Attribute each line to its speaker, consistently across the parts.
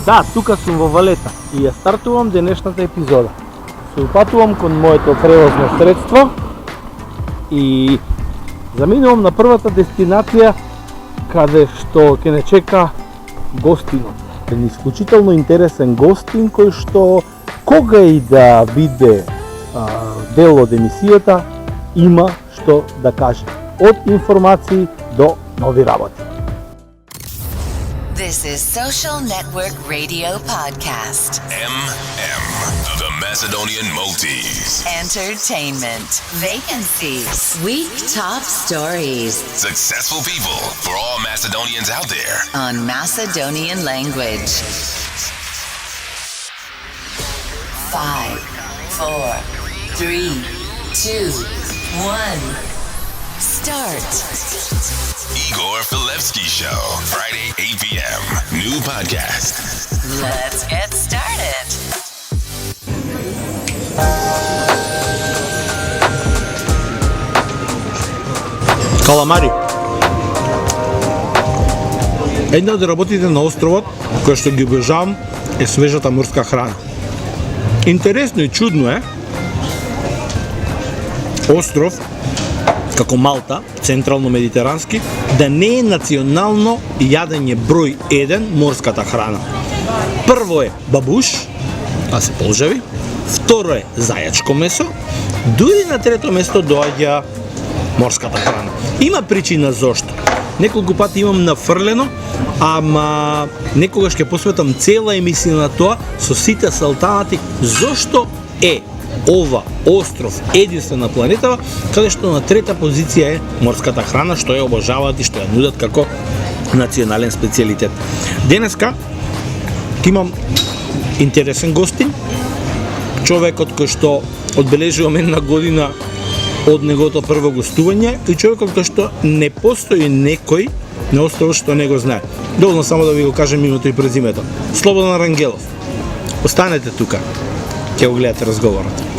Speaker 1: Да, тука сум во Валета и ја стартувам денешната епизода. Се упатувам кон моето превозно средство и заминувам на првата дестинација каде што ќе не чека гостинот. Еден исклучително интересен гостин кој што кога и да биде дел од емисијата има што да каже. Од информации до нови работи.
Speaker 2: This is Social Network Radio Podcast.
Speaker 3: MM, the Macedonian Maltese.
Speaker 2: Entertainment. Vacancies. Week top stories.
Speaker 3: Successful people for all Macedonians out there.
Speaker 2: On Macedonian language. 5, 4, 3, 2, 1. Start.
Speaker 3: Igor Filevsky Show, Friday 8 p.m. New podcast.
Speaker 2: Let's get started.
Speaker 1: Каламари. Една од работите на островот, која што ги обожавам, е свежата морска храна. Интересно и чудно е, остров како Малта, централно-медитерански, да не е национално јадење број 1 морската храна. Прво е бабуш, а се полжави, второ е зајачко месо, дури на трето место доаѓа морската храна. Има причина зошто. Неколку пати имам нафрлено, ама некогаш ќе посветам цела емисија на тоа со сите салтанати зошто е ова остров единствен на планетава, каде што на трета позиција е морската храна, што ја обожаваат и што ја нудат како национален специјалитет. Денеска имам интересен гостин, човекот кој што одбележувам една година од неговото прво гостување и човекот кој што не постои некој на островот што не го знае. Доволно само да ви го кажем името и презимето. Слободан Рангелов. Останете тука. Ќе го гледате разговорот.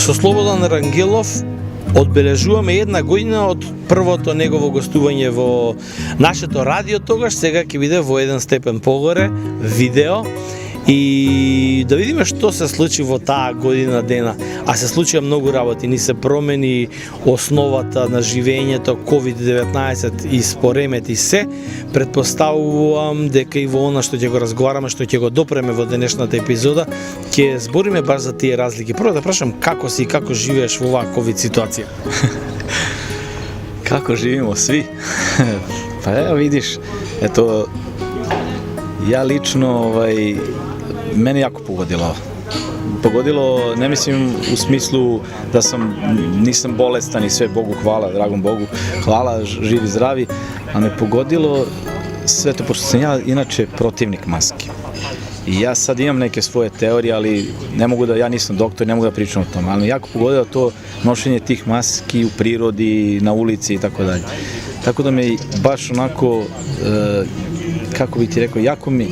Speaker 1: Со Слободан Рангелов одбележуваме една година од првото негово гостување во нашето радио, тогаш сега ќе биде во еден степен погоре, видео, и да видиме што се случи во таа година дена. А се случија многу работи, ни се промени основата на живењето, COVID-19 и споремет и се. Предпоставувам дека и во она што ќе го разговараме, што ќе го допреме во денешната епизода, ќе збориме баш за тие разлики. Прво да прашам како си и како живееш во оваа COVID ситуација?
Speaker 4: Како живимо сви? Па ево видиш, ето ја лично мене јако погодило. Погодило, не мислим у смислу да нисам болестан и све, Богу хвала, драгом Богу хвала, живи здрави, а ме погодило свето, пошто сам ја иначе противник маски. И јас сад имам неке своје теории, али не могу да, ја нисам доктор, не могу да причам о тома, али јако погодило то ношење тих маски у природи, на улици и така даље. tako da mi baš onako, kako bih ti rekao,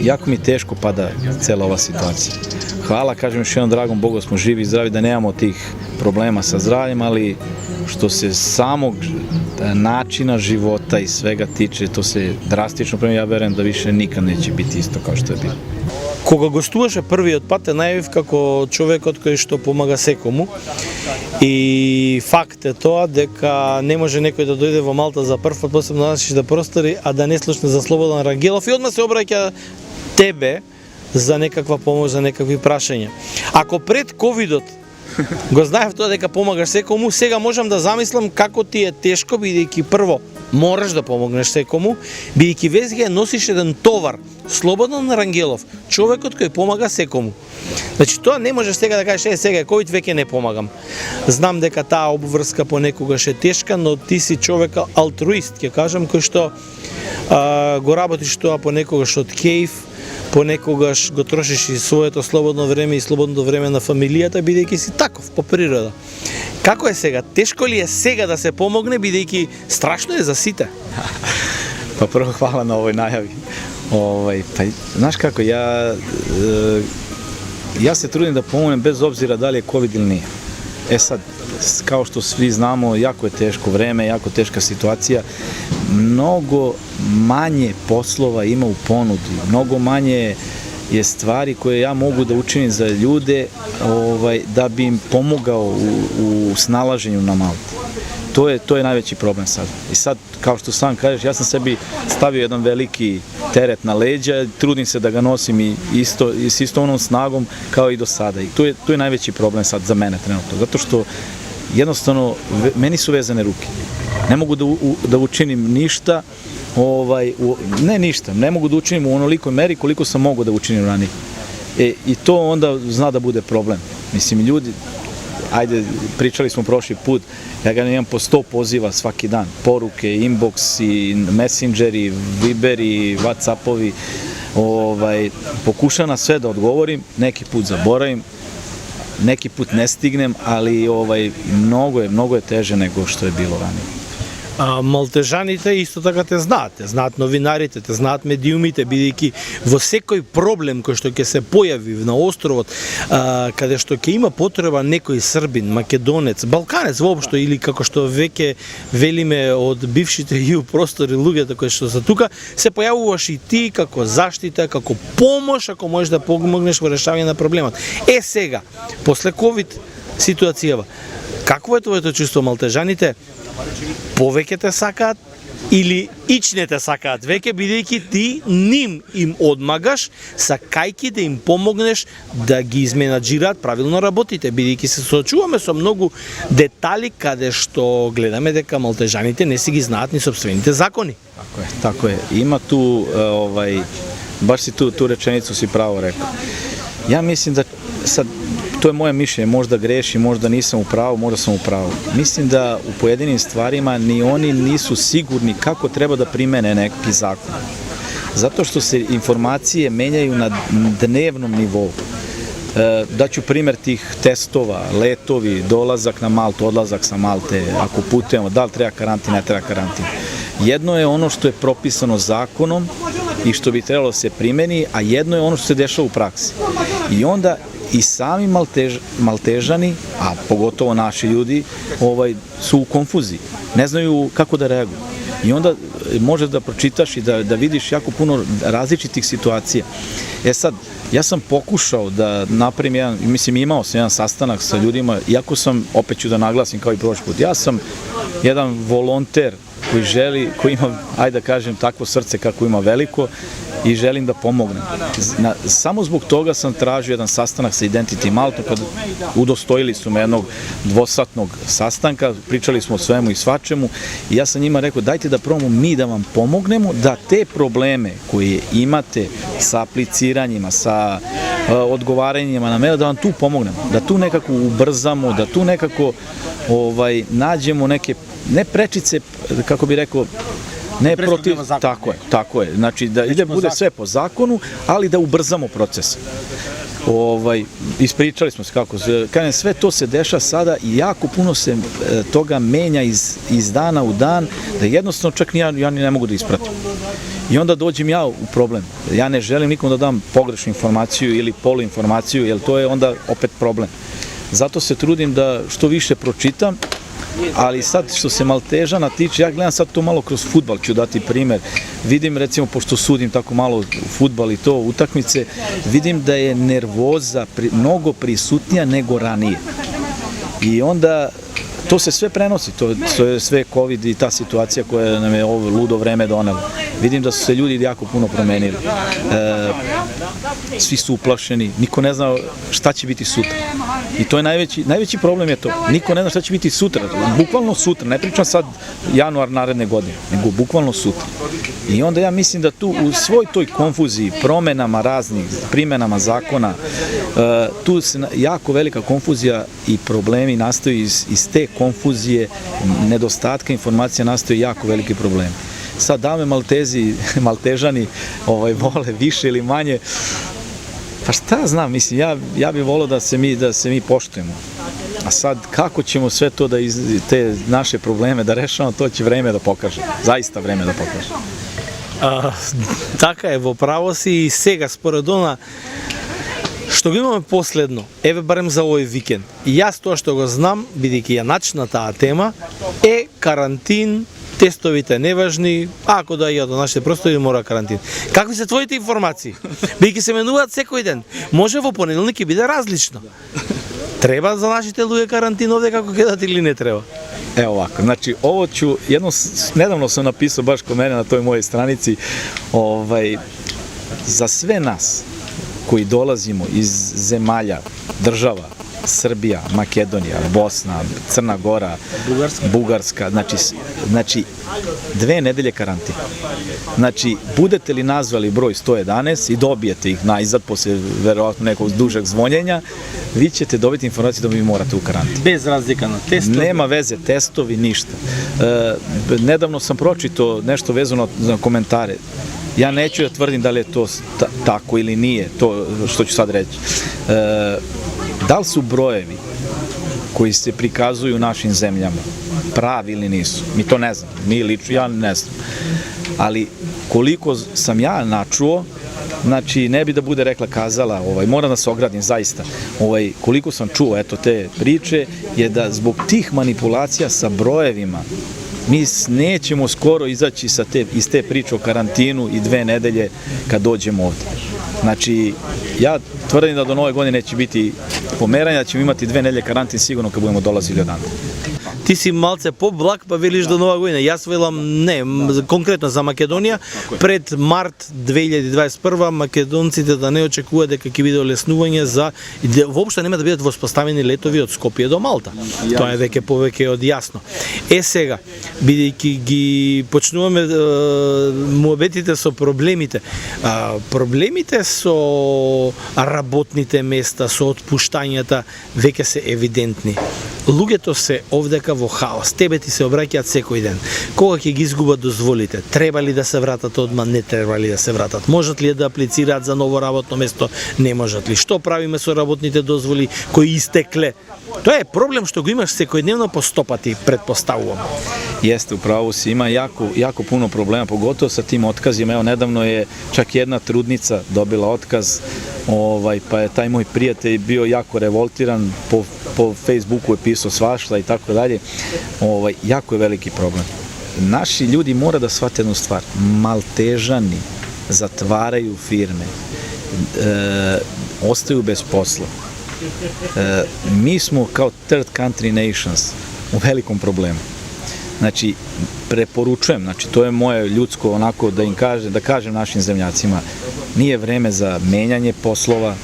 Speaker 4: jako mi teško pada cela ova situacija. Hvala, kažem još jednom, dragom Bogu smo živi i zdravi, da nemamo tih problema sa zdravljem, ali što se samog načina života i svega tiče, to se drastično prema, ja verujem da više nikad neće biti isto kao što je bilo.
Speaker 1: Кога гостуваше првиот пат, те најавив како човекот кој што помага секому. И факт е тоа дека не може некој да дојде во Малта за прв пат, посебно на нашите простори, а да не слушне за Слободан Рангелов и одма се обраќа тебе за некаква помош, за некакви прашања. Ако пред ковидот го знаев тоа дека помагаш секому, сега можам да замислам како ти е тешко, бидејќи прво мораш да помогнеш секому, бидејќи везге носиш еден товар. Слободан Рангелов, човекот кој помага секому. Значи тоа не можеш сега да кажеш, сега е ковид, веќе не помагам. Знам дека таа обврска понекогаш е тешка, но ти си човек алтруист, ќе кажам, кој што го работиш тоа понекогаш од кејф, понекогаш го трошиш и своето слободно време и слободното време на фамилијата, бидејќи си таков по природа. Како е сега? Тешко ли е сега да се помогне, бидејќи страшно е за сите?
Speaker 4: Pa prvo hvala na ovoj najavi. Pa, znaš kako, ja se trudim da pomognem bez obzira da li je COVID ili nije. E sad, kao što svi znamo, jako je teško vreme, jako teška situacija. Mnogo manje poslova ima u ponudi, mnogo manje je stvari koje ja mogu da učinim za ljude da bi im pomogao u snalaženju na Malti. To je najveći problem sad. I sad, kao što sam kažeš, ja sam sebi stavio jedan veliki teret na leđa, trudim se da ga nosim i s istom onom snagom kao i do sada. I to je najveći problem sad za mene trenutno, zato što jednostavno meni su vezane ruke. Ne mogu da učinim ništa, ne ništa, ne mogu da učinim u onolikoj meri koliko sam mogao da učinim ranije. I to onda zna da bude problem. Mislim, ljudi, ajde, pričali smo prošli put, ja ga imam po 100 poziva svaki dan, poruke, inboxi, messengeri, viberi, whatsappovi, pokušam na sve da odgovorim, neki put zaboravim, neki put ne stignem, ali mnogo je teže nego što je bilo ranije.
Speaker 1: Малтежаните исто така те знаат новинарите, те знаат медиумите, бидејќи во секој проблем кој што ќе се појави на островот, каде што ќе има потреба некој србин, македонец, балканец воопшто, или како што веќе велиме од бившите Ю простори луѓето кои што се тука, се појавуваш и ти како заштита, како помош, ако можеш да помогнеш во решавање на проблемот. Сега, после ковид ситуацијава, какво е твоето чувство? Малтежаните повеќе те сакаат или ич не те сакаат веќе, бидејќи ти ним им одмагаш, сакајќи да им помогнеш да ги изменаџираат правилно работите, бидејќи се соочуваме со многу детали каде што гледаме дека малтежаните не си ги знаат ни сопствените закони.
Speaker 4: Tako je. Ima tu, baš si tu rečenicu si pravo rekao. Ja mislim da sad, to je moje mišljenje, možda grešim, možda nisam u pravu, možda sam u pravu. Mislim da u pojedinim stvarima ni oni nisu sigurni kako treba da primene neki zakon. Zato što se informacije menjaju na dnevnom nivou. Daću primer tih testova, letovi, dolazak na Maltu, odlazak sa Malte, ako putujemo, da li treba karantin, ne treba karantin. Jedno je ono što je propisano zakonom i što bi trebalo da se primeni, a jedno je ono što se dešava u praksi. I onda i sami Maltežani, a pogotovo naši ljudi, su u konfuziji, ne znaju kako da reaguju. I onda možeš da pročitaš i da vidiš jako puno različitih situacija. Sad, ja sam pokušao da napravim imao sam jedan sastanak sa ljudima, iako sam, opet ću da naglasim kao i prošli put, ja sam jedan volonter koji ima, ajde da kažem, takvo srce kako ima veliko i želim da pomognem. Samo zbog toga sam tražio jedan sastanak sa Identity Maltom, kad udostojili su me jednog dvosatnog sastanka, pričali smo o svemu i svačemu i ja sam njima rekao, dajte da probamo mi da vam pomognemo, da te probleme koje imate sa apliciranjima, sa odgovaranjima na mail, da vam tu pomognemo, da tu nekako ubrzamo, da tu nekako nađemo neke, ne prečice, kako bi rekao, ne protiv, tako je, znači da bude sve po zakonu, ali da ubrzamo proces. ispričali smo se kako se, kažem, sve to se dešava sada i jako puno se toga menja iz dana u dan, da jednostavno čak ja ni ne mogu da ispratim. I onda dođem ja u problem. Ja ne želim nikom da dam pogrešnu informaciju ili poluinformaciju, jer to je onda opet problem. Zato se trudim da što više pročitam, ali sad što se Maltežana tiče, ja gledam sad to malo kroz fudbal, ću dati primer. Vidim, recimo, pošto sudim tako malo fudbal i to utakmice, vidim da je nervoza mnogo prisutnija nego ranije. I onda to se sve prenosi, to je sve COVID i ta situacija koja nam je ovo ludo vreme donela. Vidim da su se ljudi jako puno promenili. Svi su uplašeni, niko ne zna šta će biti sutra. I to je najveći problem je to. Niko ne zna šta će biti sutra, bukvalno sutra, ne pričam sad januar naredne godine, nego bukvalno sutra. I onda ja mislim da tu u svoj toj konfuziji, promenama raznih, primenama zakona, tu se jako velika konfuzija i problemi nastaju iz te konfuzije, nedostatka informacija nastaju jako veliki problemi. Sad da me Maltežani vole više ili manje, pa šta znam, mislim, ja bih volio da se mi poštujemo. A sad, kako ćemo sve to te naše probleme da rešavamo, to će vreme da pokaže. Zaista vreme da pokaže.
Speaker 1: Така е, во право си и сега според она што го имаме последно, еве барем за овој викенд. И јас тоа што го знам, бидејќи ја начна таа тема, е карантин, тестовите неважни, ако доаѓаат до нашите простори мора карантин. Какви се твоите информации? Бидејќи се менуваат секој ден. Може во понеделник ќе биде различно. Треба за нашите луѓе карантин овде како ќе дат или не треба?
Speaker 4: Evo ovako, znači ovo ću, nedavno sam napisao baš kod mene na toj mojej stranici, za sve nas koji dolazimo iz zemalja, država, Srbija, Makedonija, Bosna, Crna Gora, Bugarska, znači 2 nedelje karantin. Znači, budete li nazvali broj 111 i dobijete ih najzad posle verovatno nekog dužeg zvonjenja, vi ćete dobiti informaciju da vi morate u karantin.
Speaker 1: Bez razlika na testovi?
Speaker 4: Nema veze, testovi, ništa. Nedavno sam pročitao nešto vezano za komentare. Ja neću da tvrdim da li je to tako ili nije, to što ću sad reći. Da li su brojevi koji se prikazuju u našim zemljama pravi ili nisu? Mi to ne znam, ja ne znam. Ali koliko sam ja načuo, znači ne bi da bude rekla kazala, moram da se ogradim zaista, koliko sam čuo eto te priče, je da zbog tih manipulacija sa brojevima mi nećemo skoro izaći iz te priče o karantinu i 2 nedelje kad dođemo ovde. Znači, ja tvrdim da do nove godine neće biti pomeranja, da ćemo imati 2 nedelje karantin sigurno kad budemo dolazili odande.
Speaker 1: Ti si malce по-благ, па велиш до нова година. Јас велам не, конкретно за Македонија, пред март 2021 македонците да не очекуваат дека ќе биде олеснување за воопшто нема да бидат воспоставени летови од Скопје до Малта. Тоа е веќе повеќе од јасно. Сега, бидејќи ги почнуваме муабетите со проблемите. Проблемите со работните места, со отпуштањата веќе се евидентни. Луѓето се овдека во хаос. Тебе ти се обраќаат секој ден. Кога ќе ги изгубат дозволите? Треба ли да се вратат одма? Не треба ли да се вратат? Можат ли да аплицираат за ново работно место? Не можат ли? Што правиме со работните дозволи кои истекле? Тоа е проблем што го имаш секојдневно по 100 пати, предпоставувам.
Speaker 4: Jeste, upravo si, ima jako puno problema, pogotovo sa tim otkazima. Evo, nedavno je čak jedna trudnica dobila otkaz, pa je taj moj prijatelj bio jako revoltiran, po Facebooku je pisao svašta i tako dalje. Jako je veliki problem. Naši ljudi mora da shvate jednu stvar. Maltežani zatvaraju firme, ostaju bez posla. Mi smo kao third country nations u velikom problemu. Znači, preporučujem, znači to je moje ljudsko onako da im kažem, da kažem našim zemljacima, nije vreme za menjanje poslova,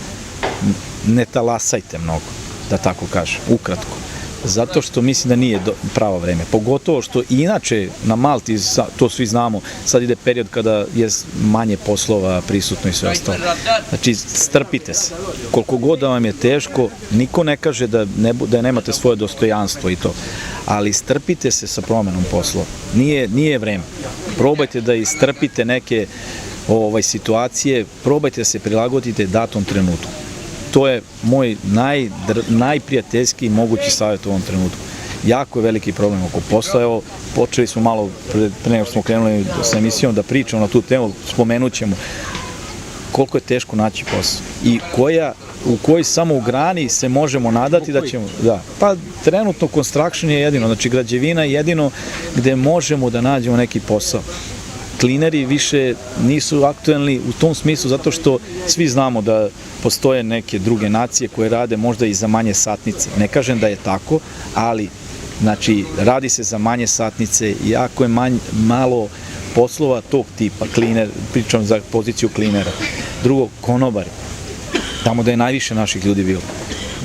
Speaker 4: ne talasajte mnogo, da tako kažem, ukratko. Zato što mislim da nije pravo vreme. Pogotovo što inače na Malti, to svi znamo, sad ide period kada je manje poslova prisutno i sve ostalo. Znači, strpite se. Koliko god da vam je teško, niko ne kaže da nemate svoje dostojanstvo i to. Ali strpite se sa promenom poslova. Nije vreme. Probajte da istrpite neke situacije, probajte da se prilagodite datom trenutku. to je moj najprijateljskiji mogući savjet u ovom trenutku. Jako je veliki problem oko posla. Evo, počeli smo malo, pre nego smo krenuli sa emisijom da pričamo na tu temu, spomenut ćemo koliko je teško naći posao i u kojoj samo u grani se možemo nadati da ćemo, pa trenutno construction je jedino, znači građevina je jedino gde možemo da nađemo neki posao. Klineri više nisu aktuelni u tom smislu zato što svi znamo da postoje neke druge nacije koje rade možda i za manje satnice. Ne kažem da je tako, ali znači radi se za manje satnice, jako je malo poslova tog tipa, pričam za poziciju klinera. Drugo, konobari, tamo da je najviše naših ljudi bilo.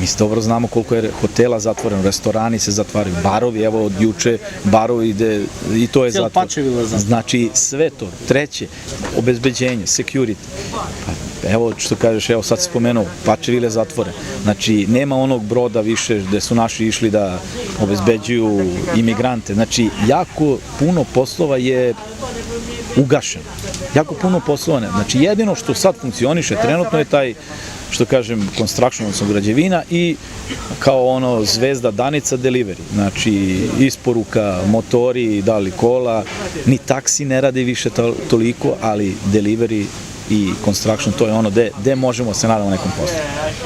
Speaker 4: Mi dobro znamo koliko je hotela zatvoreno, restorani se zatvaraju, barovi, evo od juče, barovi ide i to je zatvoreno. Znači sve to. Treće, obezbeđenje, security. Evo što kažeš, evo sad si spomenuo, Pačevile zatvore. Znači nema onog broda više gde su naši išli da obezbeđuju imigrante. Znači jako puno poslova je ugašeno. Jako puno poslova ne. Znači jedino što sad funkcioniše trenutno je taj, što kažem, construction, odnosno građevina i kao ono zvezda danica delivery. Znači isporuka, motori, da li kola, ni taksi ne radi više toliko, ali delivery i construction, to je ono gde možemo se nadamo nekom poslu.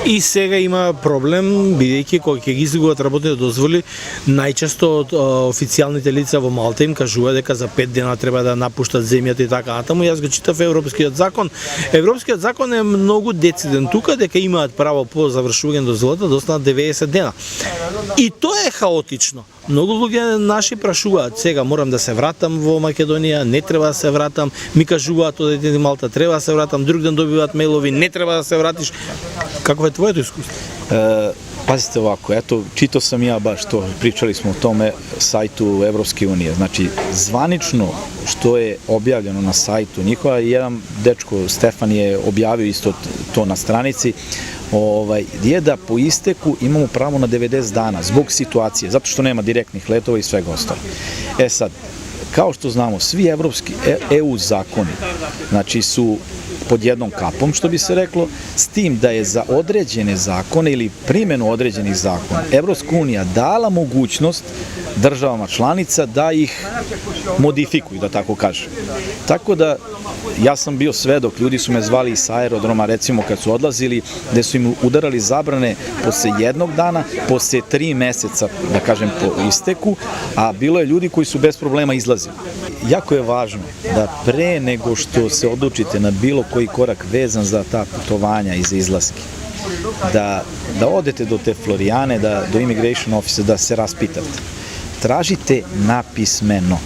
Speaker 1: И сега има проблем, бидејќи кога ќе ги изгубат работните дозволи, најчесто од официјалните лица во Малта им кажува дека за 5 дена треба да напуштат земјата и така натаму. Јас го читав Европскиот закон. Европскиот закон е многу дециден тука, дека имаат право по завршување дозволата да останат 90 дена. И тоа е хаотично. Многу луѓе наши прашуваат, сега морам да се вратам во Македонија, не треба да се вратам, ми кажуваат одете на Малта, треба да се вратам, друг ден добиваат мејлови, не треба да се вратиш. Какво е твоето искуство?
Speaker 4: Pazite ovako, eto, čitao sam ja baš to, pričali smo o tome sajtu Evropske unije, znači zvanično što je objavljeno na sajtu njihova, jedan dečko Stefan je objavio isto to na stranici, je da po isteku imamo pravo na 90 dana zbog situacije, zato što nema direktnih letova i svega ostalo. E sad, kao što znamo, svi evropski EU zakoni, znači su pod jednom kapom, što bi se reklo, s tim da je za određene zakone ili primjenu određenih zakona Evropska unija dala mogućnost državama članica da ih modifikuju, da tako kažem. Tako da, ja sam bio svedok, ljudi su me zvali sa aerodroma, recimo kad su odlazili, gde su im udarali zabrane posle jednog dana, posle 3 meseca, da kažem, po isteku, a bilo je ljudi koji su bez problema izlazili. Jako je važno da pre nego što se odlučite na bilo koji korak vezan za ta putovanja i za izlaske, da odete do te Florijane, do Immigration Office, da se raspitate. Tražite napismeno.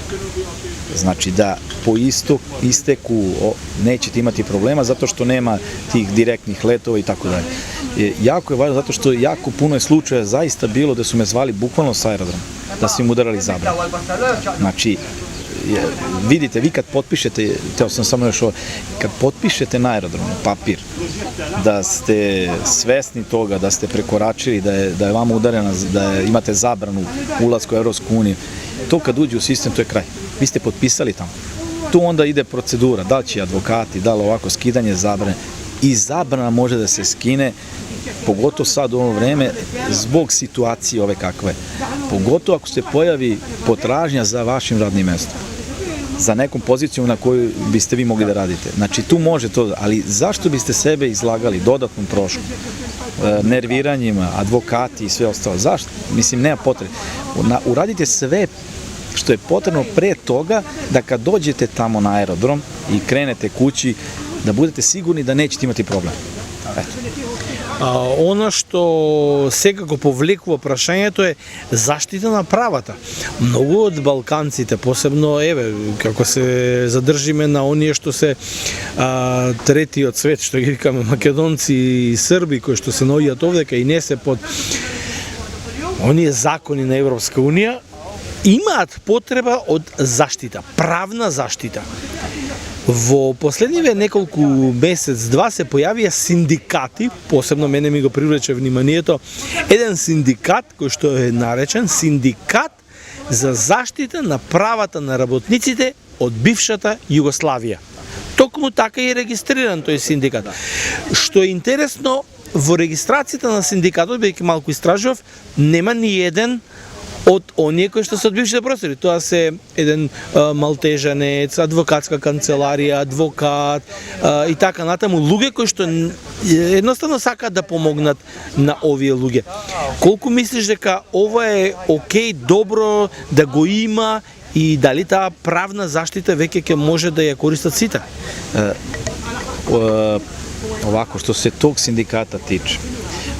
Speaker 4: Znači da po isteku nećete imati problema zato što nema tih direktnih letova i tako dalje. Jako je važno zato što jako puno je slučaja zaista bilo da su me zvali bukvalno sa aerodroma, da su im udarali zabranu. Znači, vidite, vi kad potpišete, teo sam samo još ovo, kad potpišete na aerodromu papir da ste svesni toga, da ste prekoračili, da je vama udarena, da imate zabranu ulasku u Evropsku uniju, to kad uđe u sistem, to je kraj. Vi ste potpisali tamo. Tu onda ide procedura, da li će advokati, da li ovako skidanje zabrane. I zabrana može da se skine, pogotovo sad u ovo vreme, zbog situacije ove kakve. Pogotovo ako se pojavi potražnja za vašim radnim mestom, za nekom pozicijom na koju biste vi mogli da radite. Znači tu može to, ali zašto biste sebe izlagali dodatnom trošku, nerviranjima, advokati i sve ostalo? Zašto? Mislim, nema potrebe. Uradite sve što je potrebno pre toga da kad dođete tamo na aerodrom i krenete kući, da budete sigurni da nećete imati problem. Eto.
Speaker 1: Ono што секако повлекува прашањето е заштита на правата. Многу од балканците, посебно, како се задржиме на оние што се третиот свет, што ги викаме македонци и срби, кои што се наоѓаат овдека и не се под оние закони на Европска унија, имаат потреба од заштита, правна заштита. Во последниве неколку месец-два се појавија синдикати, посебно мене ми го привлече вниманието, еден синдикат кој што е наречен Синдикат за заштита на правата на работниците од бившата Југославија. Токму така е регистриран тој синдикат. Што е интересно, во регистрацијата на синдикатот, бидејќи малку истражував, нема ни еден од оние кои што се од бившите простори. Тоа се еден малтежанец, адвокатска канцеларија, адвокат и така натаму, луѓе кои што едноставно сакаат да помогнат на овие луѓе. Колку мислиш дека ова е окей, добро да го има и дали таа правна заштита веќе ќе може да ја користат сите?
Speaker 4: Ovako, što se tog sindikata tiče,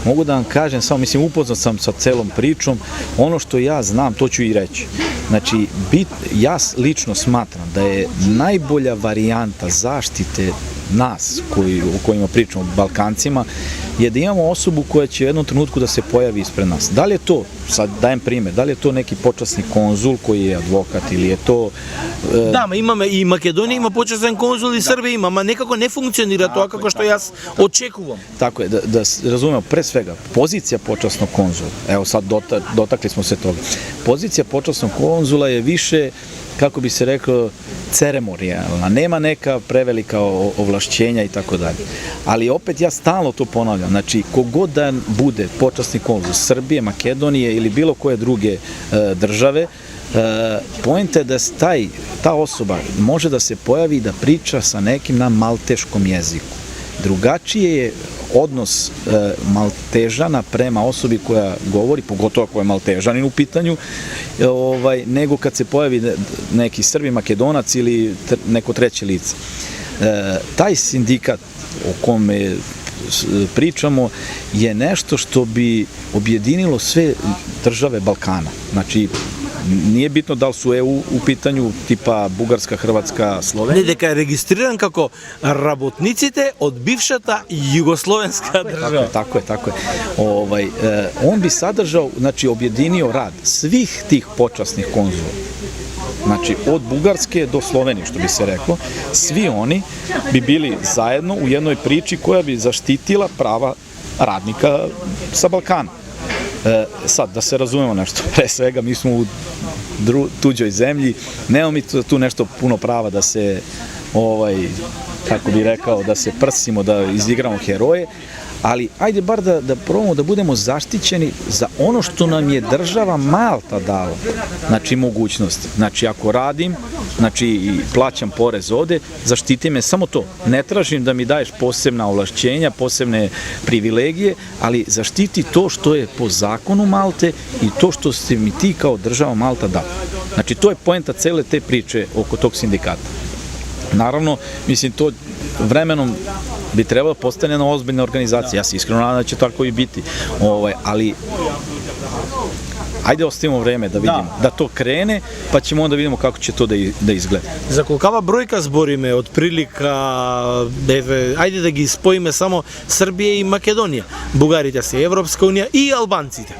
Speaker 4: mogu da vam kažem, samo mislim upoznat sam sa celom pričom, ono što ja znam, to ću i reći. Znači, ja lično smatram da je najbolja varijanta zaštite nas, o kojima pričamo, Balkancima, je da imamo osobu koja će u jednom trenutku da se pojavi ispred nas. Da li je to, sad dajem primer, da li je to neki počasni konzul koji je advokat ili je to...
Speaker 1: Да, ма имаме и Македонија има почасен конзул и Србија има, ама некако не функционира тоа како што јас очекувам.
Speaker 4: Tako je, da razumemo, pre svega, pozicija počasnog konzula, evo sad dotakli smo se toga, pozicija počasnog konzula je više, kako bi se rekao, ceremonijalna, nema neka prevelika ovlašćenja i tako dalje. Ali opet ja stalno to ponavljam, znači kogod da bude počasni konzul Srbije, Makedonije ili bilo koje druge države, poenta je da ta osoba može da se pojavi i da priča sa nekim na malteškom jeziku. Drugačije je odnos Maltežana prema osobi koja govori, pogotovo ako je Maltežanin u pitanju, nego kad se pojavi neki Srbi, Makedonac ili neko treće lice. Taj sindikat o kome pričamo je nešto što bi objedinilo sve države Balkana. Znači, nije bitno da li su EU u pitanju, tipa Bugarska, Hrvatska, Slovenија.
Speaker 1: Не, дека е регистриран како работниците од бившата југословенска држава.
Speaker 4: Tako je. On bi sadržao, znači objedinio rad svih tih počasnih konzula. Znači, od Bugarske do Slovenije, što bi se reklo, svi oni bi bili zajedno u jednoj priči koja bi zaštitila prava radnika sa Balkana. Sad, da se razumemo nešto, pre svega mi smo u tuđoj zemlji, nemamo mi tu nešto puno prava da se, kako bi rekao, da se prsimo, da izigramo heroje, ali ajde bar da probamo da budemo zaštićeni za ono što nam je država Malta dala, znači mogućnost. Znači ako radim, znači i plaćam porez ovde, zaštiti me samo to. Ne tražim da mi daješ posebna ovlašćenja, posebne privilegije, ali zaštiti to što je po zakonu Malte i to što ste mi ti kao država Malta dali. Znači to je poenta cele te priče oko tog sindikata. Naravno, mislim, to vremenom bi trebalo postane jedna ozbiljna organizacija. Ja se iskreno nadam da će tako i biti. Ali ajde ostavimo vreme da vidimo, da to krene, pa ćemo onda vidimo kako će to da izgleda.
Speaker 1: За колкава бројка збориме од прилика, ајде да ги споиме само Србија и Македонија. Бугарите се Европска унија и албанците.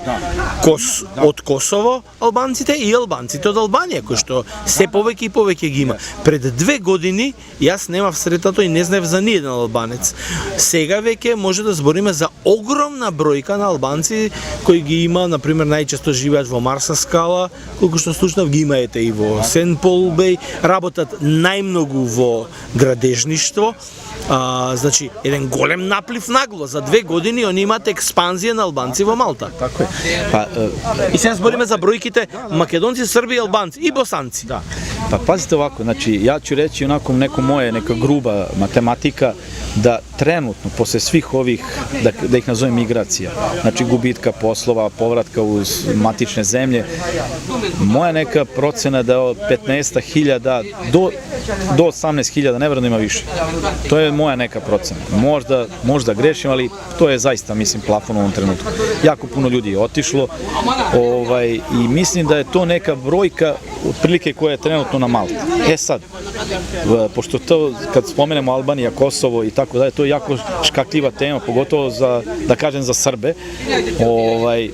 Speaker 1: Од Косово албанците и албанците од Албанија, кои што се повеќе и повеќе ги има. Пред 2 години јас немав сретато и не знаев за ниеден албанец. Сега веќе може да збориме за огромна бројка на албанци кои ги има, например, најчесто живеат во Марса Скала, колку што слушнав ги имаете и во Сен Пол Беј, работат најмногу во градежништво. Значи, еден голем наплив нагло. За 2 години они имаат експанзија на албанци во Малта.
Speaker 4: Tako je.
Speaker 1: И сега збориме за бројките македонци, срби, албанци и босанци.
Speaker 4: Da. Pa pazite ovako, znači ja ću reći onako neka gruba matematika da trenutno, posle svih ovih, da ih nazovem migracija, znači gubitka poslova, povratka u matične zemlje, moja neka procena da je od 15.000 do 18.000, ne verujem da ima više. To je moja neka procena. Možda grešim, ali to je zaista, mislim, plafon u ovom trenutku. Jako puno ljudi je otišlo i mislim da je to neka brojka otprilike koja je trenutno na Malti. Sad, pošto to, kad spomenemo Albanija, Kosovo i tako dalje, to je jako škakljiva tema, pogotovo da kažem za Srbe.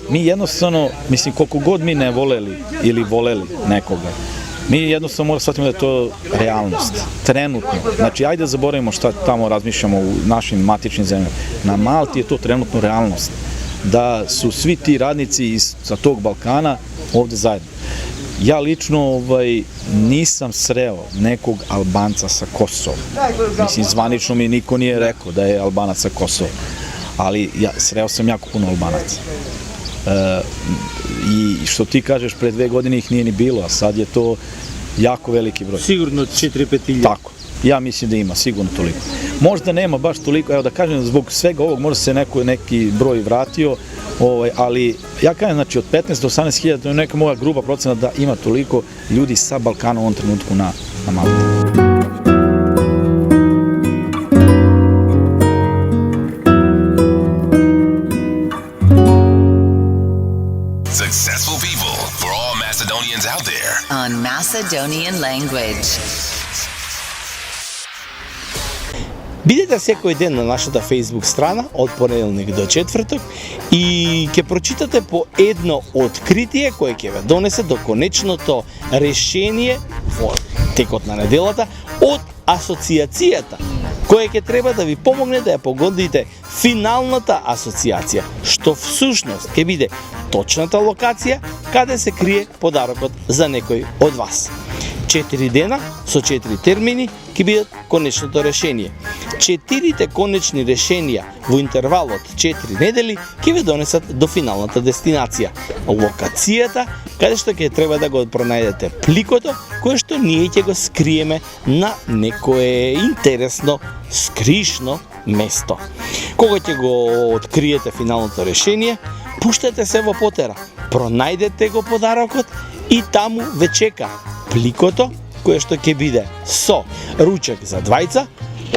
Speaker 4: Mi jednostavno, mislim, koliko god mi ne voleli ili voleli nekoga, mi jednostavno moramo shvatiti da je to realnost, trenutno. Znači, ajde zaboravimo šta tamo razmišljamo u našim matičnim zemljama. Na Malti je to trenutno realnost. Da su svi ti radnici sa tog Balkana ovde zajedno. Ja lično nisam sreo nekog Albanca sa Kosova. Mislim, zvanično mi niko nije rekao da je Albanac sa Kosova. ali sreo sam jako puno Albanaca. I što ti kažeš, pre 2 godine ih nije ni bilo, a sad je to jako veliki broj.
Speaker 1: Sigurno 4-5 hiljada.
Speaker 4: Tako. Ja mislim da ima, sigurno toliko. Možda nema baš toliko, evo da kažem, zbog svega ovog možda se neki broj vratio, ali ja kažem, znači od 15 do 18 hiljada, to je neka moja gruba procena da ima toliko ljudi sa Balkana u ovom trenutku na Malti.
Speaker 3: Successful people for all Macedonians out there.
Speaker 2: On Macedonian language.
Speaker 1: Бидете секој ден на нашата Facebook страна од понеделник до четврток и ќе прочитате по едно откритие кое ќе ве донесе до конечното решение во текот на неделата од асоциацијата, која ќе треба да ви помогне да ја погодите финалната асоциација, што всушност ќе биде точната локација каде се крие подарокот за некој од вас. 4 дена со 4 термини ќе бидат конечното решение. 4 конечни решенија во интервал од 4 недели ќе ве донесат до финалната дестинација, локацијата каде што ќе треба да го пронајдете пликото кое што ние ќе го скриеме на некое интересно, скришно место. Кога ќе го откриете финалното решение, пуштете се во потера, пронајдете го подарокот и таму ве чека пликото кое што ќе биде со ручек за двајца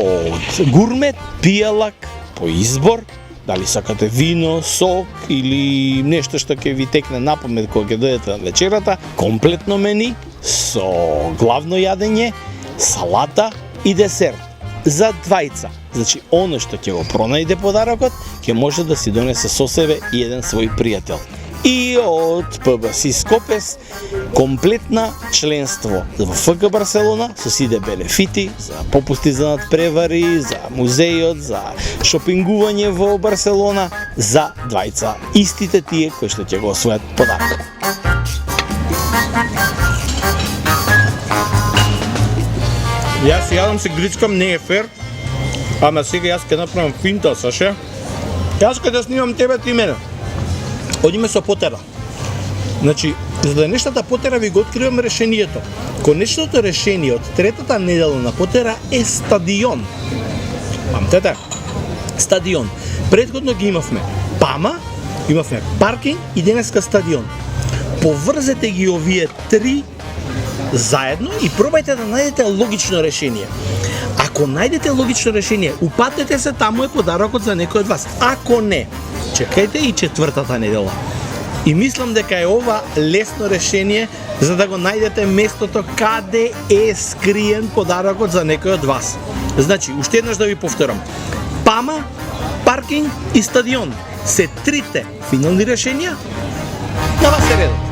Speaker 1: од гурмет, пијалак по избор, дали сакате вино, сок или нешто што ќе ви текне на памет кога ќе дојдете на вечерата, комплетно мени со главно јадење, салата и десерт за двајца. Значи, оно што ќе го пронајде подарокот, ќе може да си донесе со себе и еден свој пријател. И од ПБС Скопес комплетна членство во ФК Барселона со сите бенефити за попусти за надпревари, за музејот, за шопингување во Барселона за двајца. Истите тие кои што ќе го освојат подарок. Јас јадам се гричкам, не е фер, ама сега јас ќе направам финта, Саше. Јас ќе да снимам тебе, ти мене. Одиме со потера. Значи, за да нештата потера ви го откривам решението. Конечното решение од третата недела на потера е стадион. Памтете? Стадион. Предходно ги имавме Пама, имавме паркинг и денеска стадион. Поврзете ги овие 3 заедно и пробајте да најдете логично решение. Ако најдете логично решение, упатете се, таму е подарокот за некој од вас. Ако не, чекајте и четвртата недела. И мислам дека е ова лесно решение за да го најдете местото каде е скриен подарокот за некој од вас. Значи, уште еднаш да ви повторам. Пама, паркинг и стадион се 3 финални решенија. На вас е редот.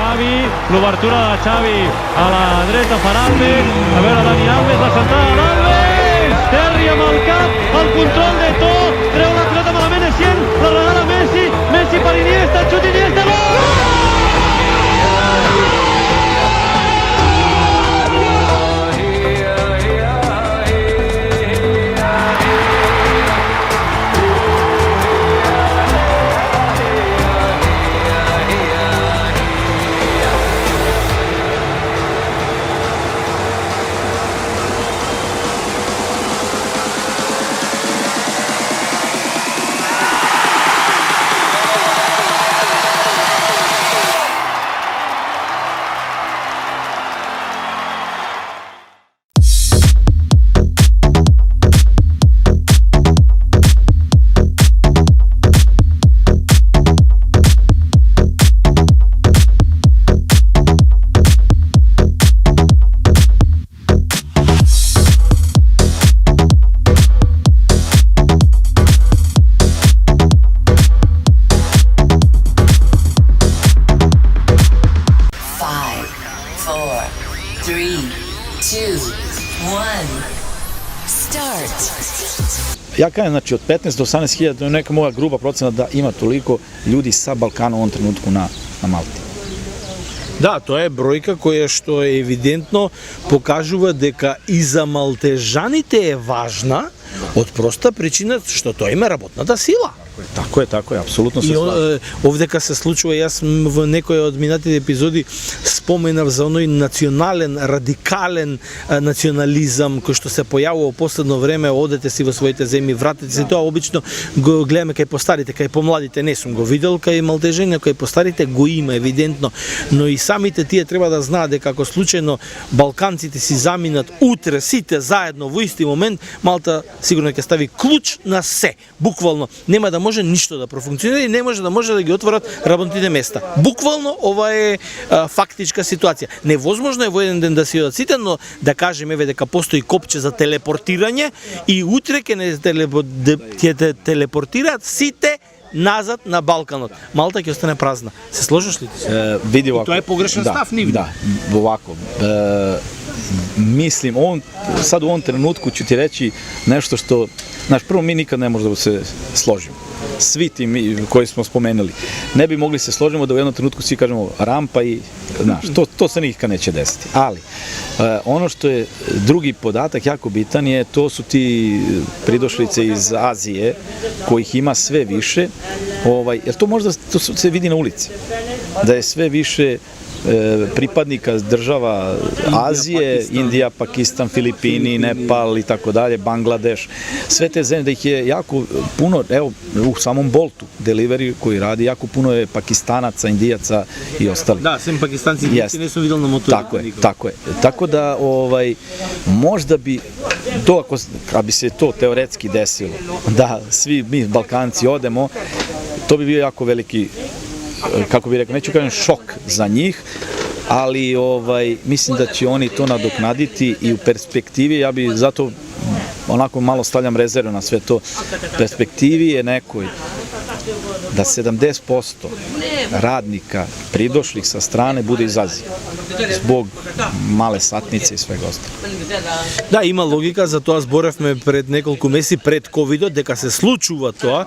Speaker 5: Xavi, l'obertura de Xavi a la dreta per Alves, a veure Dani Alves, la centrada d'Alves, Terri amb el cap, el control de tot, treu la pilota malament Essien, la regala Messi, Messi per Iniesta, xut Iniesta, gol!
Speaker 4: ja kažem, znači od 15 do 18.000, to je neka moja gruba procena da ima toliko ljudi sa Balkana u ovom trenutku na Malti.
Speaker 1: Да, тоа е бројка која што е евидентно покажува дека и за малтежаните е важна од проста причина што тоа има работната сила.
Speaker 4: Tako je, apsolutno se
Speaker 1: И
Speaker 4: slažem.
Speaker 1: овдека се случува, јас во некои од минатите епизоди споменав за оној национален, радикален национализам кој што се појавува во последно време, одете си во своите земји, вратете се, тоа обично го гледаме кај постарите, кај помладите не сум го видел, кај малтежени, кај постарите го има евидентно, но и самите тие треба да знаат дека ако случајно балканците си заминат утре сите заедно во исти момент, Малта сигурно ќе стави клуч на се. Буквално нема да може ништо да профункционира и не може да ги отворат работните места. Буквално ова е фактичка ситуација. Невозможно е во еден ден да си одат сите, но да кажеме дека постои копче за телепортирање и утре ќе телепортираат сите назад на Балканот. Малта ќе остане празна. Се сложиш ли ти?
Speaker 4: Vidi ovako.
Speaker 1: To je pogrešan stav, nigde.
Speaker 4: Da, ovako. Mislim, sad u ovom trenutku ću ti reći nešto što, znaš, prvo mi nikad ne možemo da se složimo. Svi ti mi koji smo spomenuli. Ne bi mogli se složimo da u jednom trenutku svi kažemo rampa i, znaš, to se nikad neće desiti. Ali, ono što je drugi podatak jako bitan je, to su ti pridošlice iz Azije, kojih ima sve više, jer to se vidi na ulici, da je sve više pripadnika država Azije, Indija, Pakistan, Filipini, Nepal i tako dalje, Bangladeš, sve te zemlje, da ih je jako puno, evo u samom Boltu, delivery koji radi, jako puno je Pakistanaca, Indijaca i ostali.
Speaker 1: Da, sem Pakistanci ne su videli na motoru.
Speaker 4: Tako je. Tako da, možda bi to, ako bi se to teoretski desilo, da svi mi Balkanci odemo, to bi bio jako veliki, kako bih rekao, neću kažem šok za njih, ali mislim da će oni to nadoknaditi i u perspektivi, ja bi zato onako malo stavljam rezervu na sve to, perspektivi je nekoj da 70% radnika pridošlih sa strane bude iz Azije, zbog male satnice i svega ostalo.
Speaker 1: Да, има логика, за тоа зборевме пред неколку месеци пред ковидот дека се случува тоа.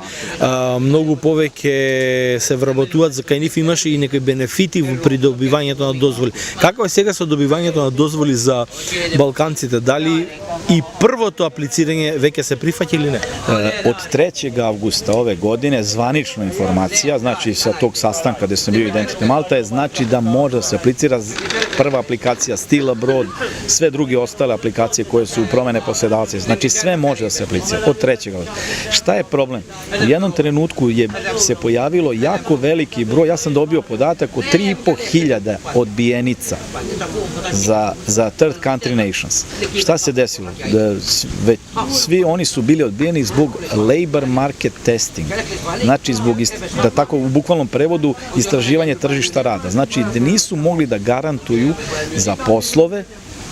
Speaker 1: Многу повеќе се вработуваат, за кај нив имаше и некои бенефити при добивањето на дозволи. Како е сега со добивањето на дозволи за балканците? Дали и првото аплицирање веќе се прифаќа или не?
Speaker 4: Od 3. avgusta ove godine zvanična informacija, znači sa tog sastanka gde sam bio Identity Malta, je znači da može da se aplicira prva aplikacija Still Abroad, sve druge ostale aplikacije koje su promene poslodavca, znači sve može da se aplicira od 3. avgusta. Šta je problem? U jednom trenutku se pojavilo jako veliki broj, ja sam dobio podatak od 3.500 odbijenica za third country nations. Šta se desilo? Svi oni su bili odbijeni zbog labor market testing, znači zbog, da tako u bukvalnom prevodu, istraživanje tržišta rada, znači da nisu mogli da garantuju za poslove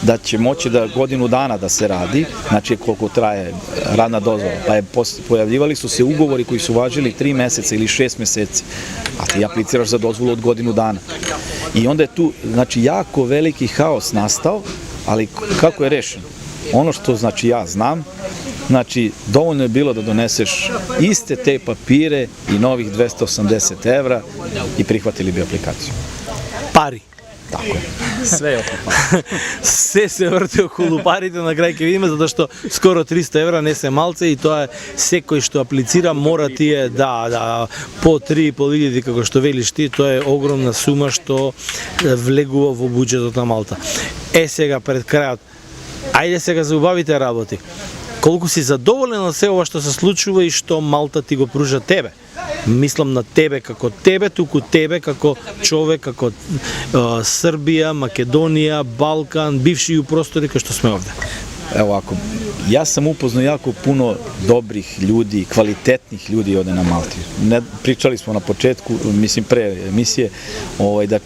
Speaker 4: da će moći da godinu dana da se radi, znači koliko traje radna dozvola, pa pojavljivali su se ugovori koji su važili 3 meseca ili 6 meseci, a ti apliciraš za dozvolu od godinu dana. I onda je tu, znači, jako veliki haos nastao, ali kako je rešeno? Ono što, znači, ja znam, znači, dovoljno je bilo da doneseš iste te papire i novih 280 € i prihvatili bi aplikaciju.
Speaker 1: Пари.
Speaker 4: Tako je. Sve je oko para.
Speaker 1: Се се врти околу парите, на крај ќе видиме, затоа што скоро 300 € не се малце и тоа е секој што аплицира мора тие да по 3.500 како што велиш ти, тоа е огромна сума што влегува во буџетот на Малта. Сега пред крајот, ајде сега за убавите работи. Колку си задоволен од се ова што се случува и што Малта ти го пружа тебе? Мислам на тебе како тебе, туку тебе како човек, како Србија, Македонија, Балкан, бивши простори кај што сме овде.
Speaker 4: Evo ovako, ja sam upoznao jako puno dobrih ljudi, kvalitetnih ljudi ovde na Malti. Pričali smo na početku, mislim pre emisije, da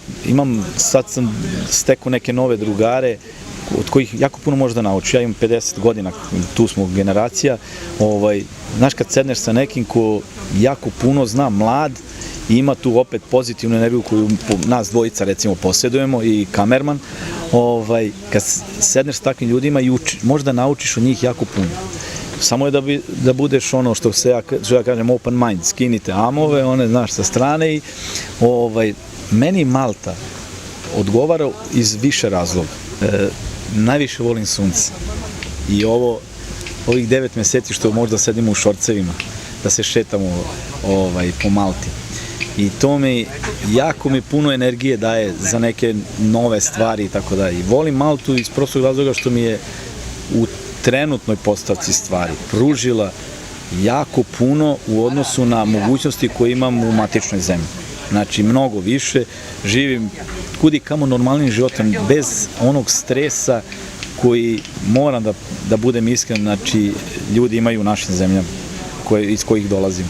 Speaker 4: sad sam stekao neke nove drugare, od kojih jako puno može da nauči. Ja imam 50 godina, tu smo generacija. Znaš, kad sedneš sa nekim ko jako puno zna, mlad, i ima tu opet pozitivnu energiju koju nas dvojica recimo posjedujemo i kamerman, kad sedneš s takvim ljudima i možda naučiš od njih jako puno. samo je da budeš ono što ja kažem open mind, skinite amove, one znaš sa strane i meni Malta odgovara iz više razloga. Najviše volim sunce i ovih 9 meseci što možda sedimo u šorcevima, da se šetamo po Malti. I to jako mi puno energije daje za neke nove stvari i tako dalje. I volim Maltu iz prostog razloga što mi je u trenutnoj postavci stvari pružila jako puno u odnosu na mogućnosti koje imam u matičnoj zemlji. Znači, mnogo više, živim kudi kamo normalnim životom, bez onog stresa koji, moram da budem iskren, znači, ljudi imaju u našim zemljama iz kojih dolazim.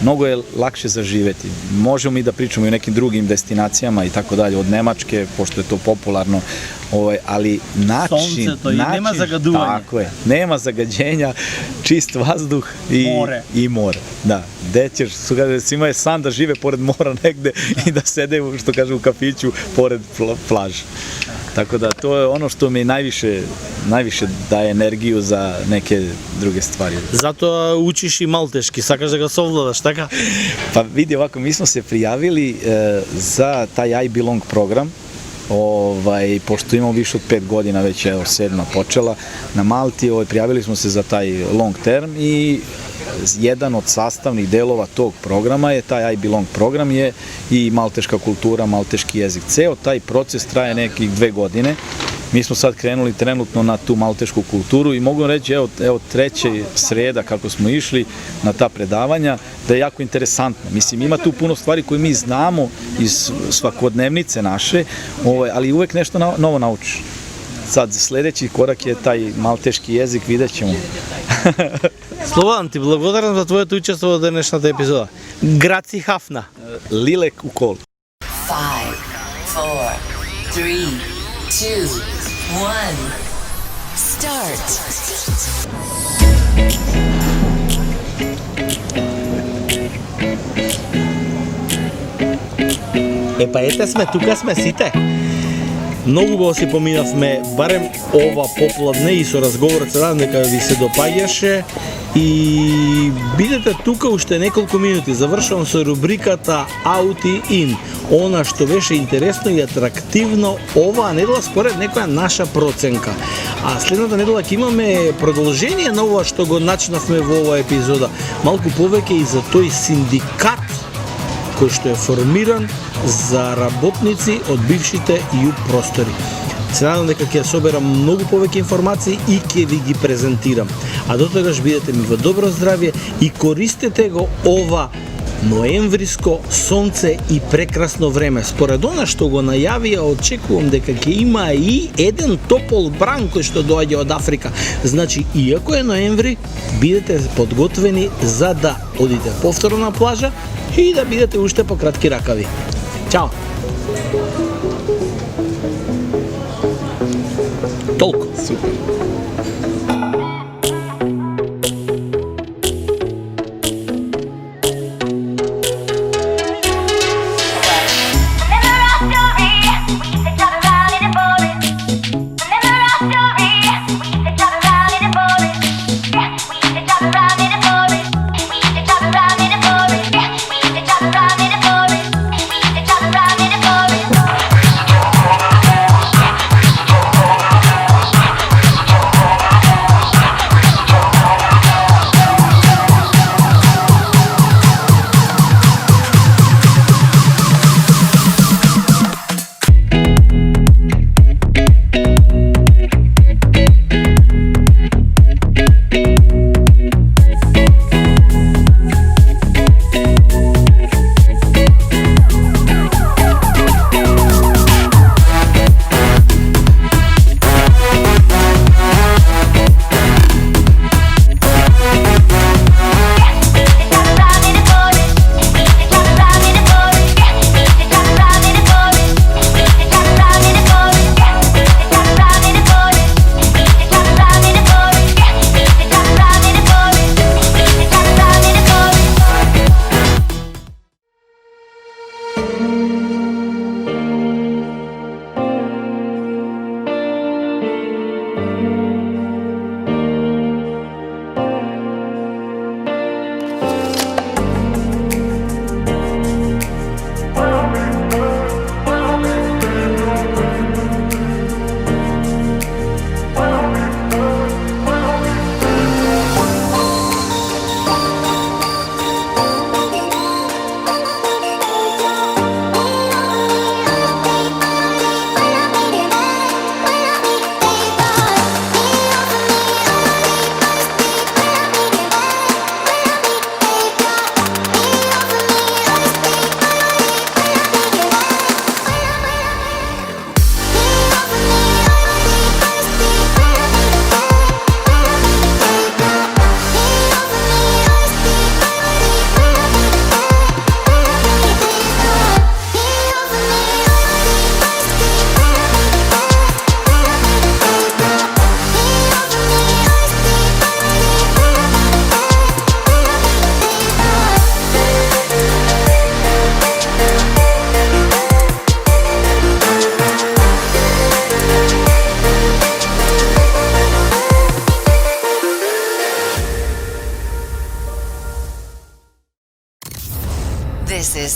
Speaker 4: Mnogo je lakše za živeti. Možemo i da pričamo i o nekim drugim destinacijama i tako dalje, od Nemačke, pošto je to popularno, ali način...
Speaker 1: Sonce to i nema zagaduvanja.
Speaker 4: Tako je, nema zagađenja, čist vazduh i more. Da, gde ćeš, svima je san da žive pored mora negde i da sede, što kaže, u kafiću pored plaže. Tako da to je ono što mi najviše daje energiju za neke druge stvari.
Speaker 1: Zato učiš i malteški, sakaš da ga savladaš, така?
Speaker 4: Pa vidi ovako, mi smo se prijavili za taj I Belong program, pošto imamo više od 5 godina, već je 7. počela na Malti, prijavili smo se za taj long term i jedan od sastavnih delova tog programa je taj I Belong program, je i malteška kultura, malteški jezik. Ceo taj proces traje nekih 2 godine. Mi smo sad krenuli trenutno na tu maltešku kulturu i mogu reći, evo 3. sreda kako smo išli na ta predavanja, da je jako interesantno. Mislim, ima tu puno stvari koje mi znamo iz svakodnevnice naše, ali uvek nešto novo naučiš. Sad, sledeći korak je taj malteški jezik, vidjet ćemo.
Speaker 1: Slobodan, ти благодарам за твоето учество во денешната епизода. Граци Хафна.
Speaker 4: Лилек Укол.
Speaker 2: 5, 4, 3, 2, 1. Start.
Speaker 1: Па ете сме, тука сме сите. Многу убаво си поминавме, барем ова попладне и со разговорот се надам дека ви се допаѓаше и бидете тука уште неколку минути. Завршувам со рубриката Out и In. Она што беше интересно и атрактивно оваа недела според некоја наша проценка. А следната недела ќе имаме продолжение на ова што го начнавме во оваа епизода. Малку повеќе и за тој синдикат кој што е формиран за работници од бившите ЮП простори. Се надам дека ќе соберам многу повеќе информации и ќе ви ги презентирам. А до тогаш бидете ми во добро здравје и користете го ова ноемвриско сонце и прекрасно време. Според она што го најавија, очекувам дека ќе има и еден топол бран кој што доаѓа од Африка. Значи, иако е ноември, бидете подготвени за да одите повторно на плажа и да бидете уште пократки ракави. Чао! Толку.
Speaker 4: Супер.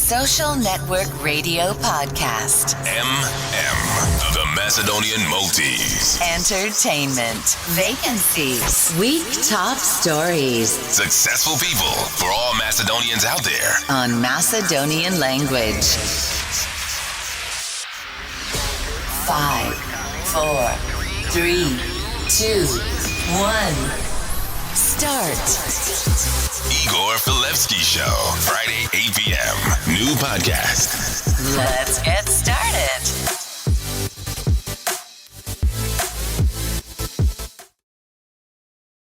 Speaker 2: Social Network Radio Podcast.
Speaker 3: The Macedonian Multis.
Speaker 2: Entertainment. Vacancies. Week top stories.
Speaker 3: Successful people for all Macedonians out there.
Speaker 2: On Macedonian language. 5, 4, 3, 2, 1. Start.
Speaker 3: Igor Filevsky Show. Friday, 8 p.m. New podcast.
Speaker 2: Let's get started.